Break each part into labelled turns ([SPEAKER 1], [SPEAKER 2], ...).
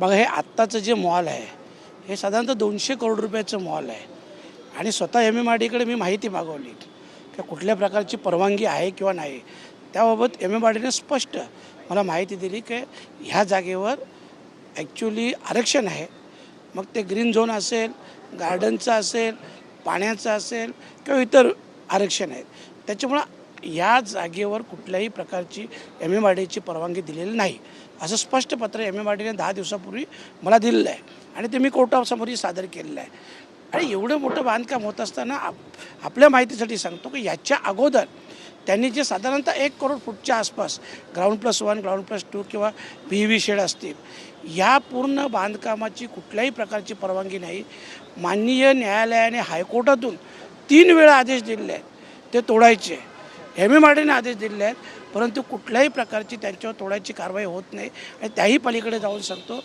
[SPEAKER 1] बघा, हे आत्ताचं जे मॉल आहे हे साधारणतः 200 करोड रुपयाचं मॉल आहे आणि स्वतः MMRDकडे मी माहिती मागवली की कुठल्या प्रकारची परवानगी आहे किंवा नाही. त्याबाबत MMRDने स्पष्ट मला माहिती दिली की ह्या जागेवर ॲक्च्युली आरक्षण आहे. मग ते ग्रीन झोन असेल, गार्डनचं असेल, पाण्याचं असेल किंवा इतर आरक्षण आहेत. त्याच्यामुळं या जागेवर कुठल्याही प्रकारची MMRDची परवानगी दिलेली नाही असं स्पष्ट पत्र MMRDने 10 दिवसापूर्वी मला दिलेलं आहे आणि ते मी कोर्टासमोरही सादर केलेलं आहे. आणि एवढं मोठं बांधकाम होत असताना आपल्या माहितीसाठी सांगतो की याच्या अगोदर त्यांनी जे साधारणतः 1 करोड फूटच्या आसपास ग्राउंड+1, ग्राउंड+2 किंवा PV शेड असतील, या पूर्ण बांधकामाची कुठल्याही प्रकारची परवानगी नाही. माननीय न्यायालयाने हायकोर्टातून 3 वेळा आदेश दिलेले आहेत ते तोडायचे. MMRDने आदेश दिलेले आहेत, परंतु कुठल्याही प्रकारची त्यांच्यावर तोडायची कारवाई होत नाही. आणि त्याही पलीकडे जाऊन सांगतो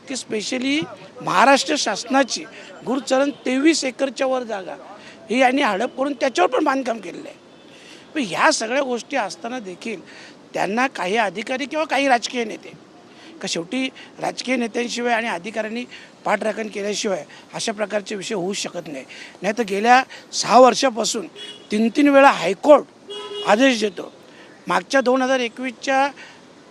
[SPEAKER 1] की स्पेशली महाराष्ट्र शासनाची गुरुचरण 23 एकरच्या वर जागा ही यांनी हडप करून त्याच्यावर पण बांधकाम केलेलं आहे. पण ह्या सगळ्या गोष्टी असताना देखील त्यांना काही अधिकारी किंवा काही राजकीय नेते, का शेवटी राजकीय नेत्यांशिवाय आणि अधिकाऱ्यांनी पाठराखण केल्याशिवाय अशा प्रकारचे विषय होऊ शकत नाही. नाही तर गेल्या 6 वर्षापासून 3 वेळा हायकोर्ट आदेश देतो. मागच्या 2021च्या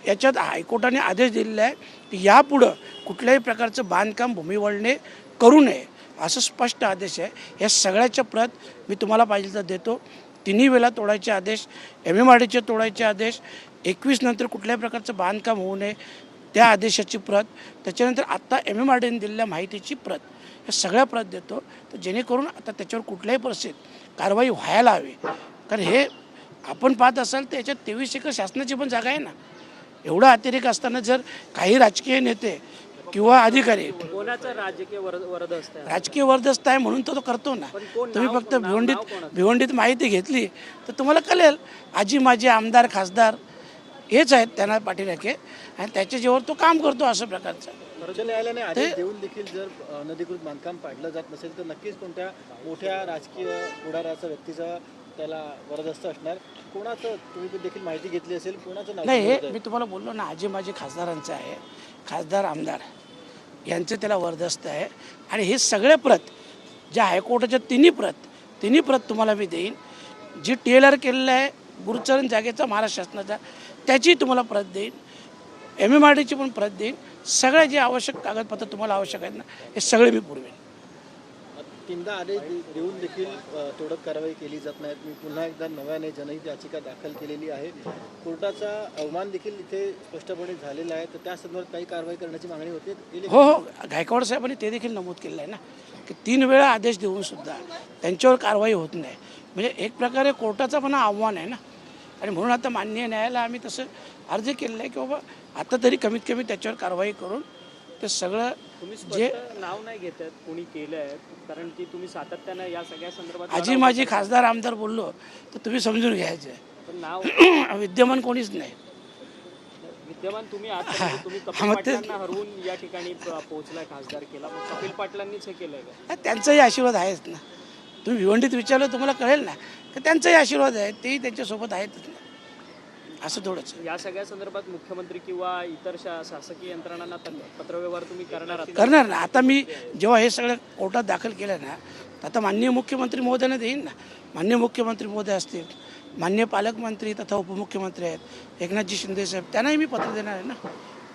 [SPEAKER 1] याच्यात हायकोर्टाने आदेश दिलेला आहे की यापुढं कुठल्याही प्रकारचं बांधकाम भूमिवळणे करू नये असं स्पष्ट आदेश आहे. या सगळ्याच्या प्रत मी तुम्हाला पाहिजे तर देतो. 3 वेळा तोडायचे आदेश, MMRDचे तोडायचे आदेश, 21 नंतर कुठल्याही प्रकारचं बांधकाम होऊ नये त्या आदेशाची प्रत, त्याच्यानंतर आत्ता MMRDने दिलेल्या माहितीची प्रत, या सगळ्या प्रत देतो. तर जेणेकरून आता त्याच्यावर कुठल्याही परिस्थितीत कारवाई व्हायला हवी. कारण हे आपण पाहत असाल तर याच्यात 23 एकर शासनाची पण जागा आहे ना. एवढं अतिरेक असताना जर काही राजकीय नेते किंवा अधिकारी, राजकीय वरदस्त आहे म्हणून तो करतो ना. तुम्ही फक्त भिवंडीत माहिती घेतली तर तुम्हाला कळेल. आजी माझे आमदार खासदार हेच आहेत त्यांना पाठीराखे आणि त्याच्या जेव्हा तो काम करतो असं प्रकारचं.
[SPEAKER 2] सर्वोच्च न्यायालयाने आदेश देऊन देखील जर अनधिकृत बांधकाम पाडलं जात नसेल तर नक्कीच कोणत्या मोठ्या राजकीय पुढाऱ्याचा व्यक्तीचा त्याला वरदस्त असणार. कोणाचं तुम्ही देखील माहिती घेतली असेल, कोणाचं नाव?
[SPEAKER 1] नाही, हे मी तुम्हाला बोललो ना, आजी माझी खासदारांचं आहे, खासदार आमदार यांचं त्याला वरदस्त आहे. आणि हे सगळे प्रत ज्या हायकोर्टाच्या तिन्ही प्रत तुम्हाला मी देईन. जी TLR केलेलं आहे गुरुचरण जागेचा महाराष्ट्र शासनाचा त्याची तुम्हाला प्रत देईन, MMRDची पण प्रत देईन. सगळे जे आवश्यक कागदपत्र तुम्हाला आवश्यक आहेत ना हे सगळे मी पुरवेन.
[SPEAKER 2] 3दा आदेश देऊन देखील तोडक कारवाई केली जात नाही. मी पुन्हा एकदा नव्याने जनहित याचिका दाखल केलेली आहे. कोर्टाचा अवमान देखील इथे स्पष्टपणे झालेला आहे. तर त्या संदर्भात काही कारवाई करण्याची मागणी होते.
[SPEAKER 1] हो, गायकवाड साहेबांनी ते देखील नमूद केलेलं आहे ना की 3 वेळा आदेश देऊन सुद्धा त्यांच्यावर कारवाई होत नाही. म्हणजे एक प्रकारे कोर्टाचा पण आव्हान आहे ना. आणि म्हणून आता माननीय न्यायालयाला आम्ही तसं अर्ज केलेला आहे की बाबा आता तरी कमीत कमी त्याच्यावर कारवाई करून ते सगळं जे
[SPEAKER 3] नाव नाही घेत आहेत कोणी केलं आहे. कारण की तुम्ही सातत्यानं या सगळ्या संदर्भात
[SPEAKER 1] आजी माझी खासदार आमदार बोललो तर तुम्ही समजून घ्यायचं
[SPEAKER 3] पण नाव
[SPEAKER 1] विद्यमान कोणीच नाही.
[SPEAKER 3] विद्यमान तुम्ही तुम्ही कपिल पाटलांना हरवून या ठिकाणी पोहोचलाय, खासदार केला. मग कपिल पाटलांनीच हे केलंय का?
[SPEAKER 1] त्यांचाही आशीर्वाद आहेच ना. तुम्ही भिवंडीत विचारलं तुम्हाला कळेल ना की त्यांचाही आशीर्वाद आहे, तेही त्यांच्यासोबत आहेतच ना. असं थोडंच.
[SPEAKER 3] या सगळ्या संदर्भात मुख्यमंत्री किंवा इतर शासकीय यंत्रणांना पत्रव्यवहार तुम्ही
[SPEAKER 1] करणार ना. आता मी जेव्हा हे सगळं कोर्टात दाखल केलं ना तर आता माननीय मुख्यमंत्री महोदयांना देईन ना. माननीय मुख्यमंत्री महोदय असतील, माननीय पालकमंत्री तथा उपमुख्यमंत्री आहेत एकनाथजी शिंदे साहेब, त्यांनाही मी पत्र देणार आहे ना.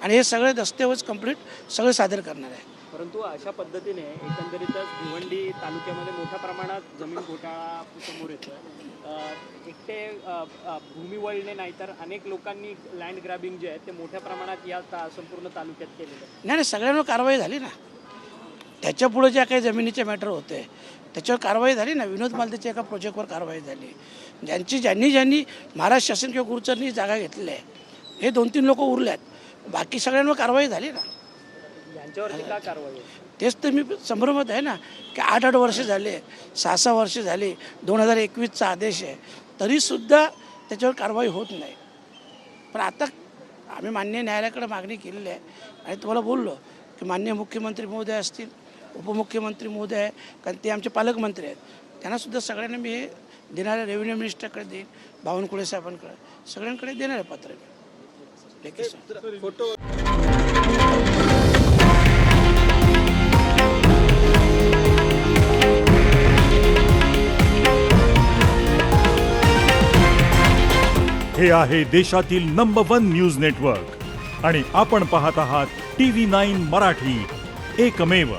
[SPEAKER 1] आणि हे सगळे दस्तऐवज कंप्लीट सगळे सादर करणार आहे.
[SPEAKER 3] परंतु अशा पद्धतीने एकंदरीतच भिवंडी तालुक्यामध्ये मोठ्या प्रमाणात जमीन घोटाळा समोर येतो. एकटे भूमी वळणे नाही तर अनेक लोकांनी लँड ग्रॅबिंग जे आहे ते मोठ्या प्रमाणात या संपूर्ण तालुक्यात केलेलं आहे.
[SPEAKER 1] नाही, सगळ्यांवर कारवाई झाली ना. त्याच्या पुढे ज्या काही जमिनीचे मॅटर होते त्याच्यावर कारवाई झाली ना. विनोद मालतीच्या एका प्रोजेक्टवर कारवाई झाली. ज्यांनी महाराष्ट्र शासन किंवा गुरुचरणी जागा घेतलेल्या आहे हे 2-3 लोक उरले आहेत. बाकी सगळ्यांवर कारवाई झाली ना.
[SPEAKER 3] यांच्यावरती का कारवाई?
[SPEAKER 1] तेच तर मी संभ्रमत आहे ना की 8-8 वर्ष झाले, 6-6 वर्ष झाली, 2021चा आदेश आहे तरीसुद्धा त्याच्यावर कारवाई होत नाही. पण आता आम्ही माननीय न्यायालयाकडे मागणी केलेली आहे आणि तुम्हाला बोललो की माननीय मुख्यमंत्री महोदय असतील, उपमुख्यमंत्री महोदय आहे, कारण ते आमचे पालकमंत्री आहेत, त्यांनासुद्धा सगळ्यांना मी हे देणाऱ्या रेव्हेन्यू मिनिस्टरकडे देईन, बावनकुळे साहेबांकडे, सगळ्यांकडे देणार आहे पत्र. फोटो
[SPEAKER 4] हे आहे देशातील नंबर 1 न्यूज नेटवर्क आणि आपण पाहत आहात TV9 मराठी, एकमेव.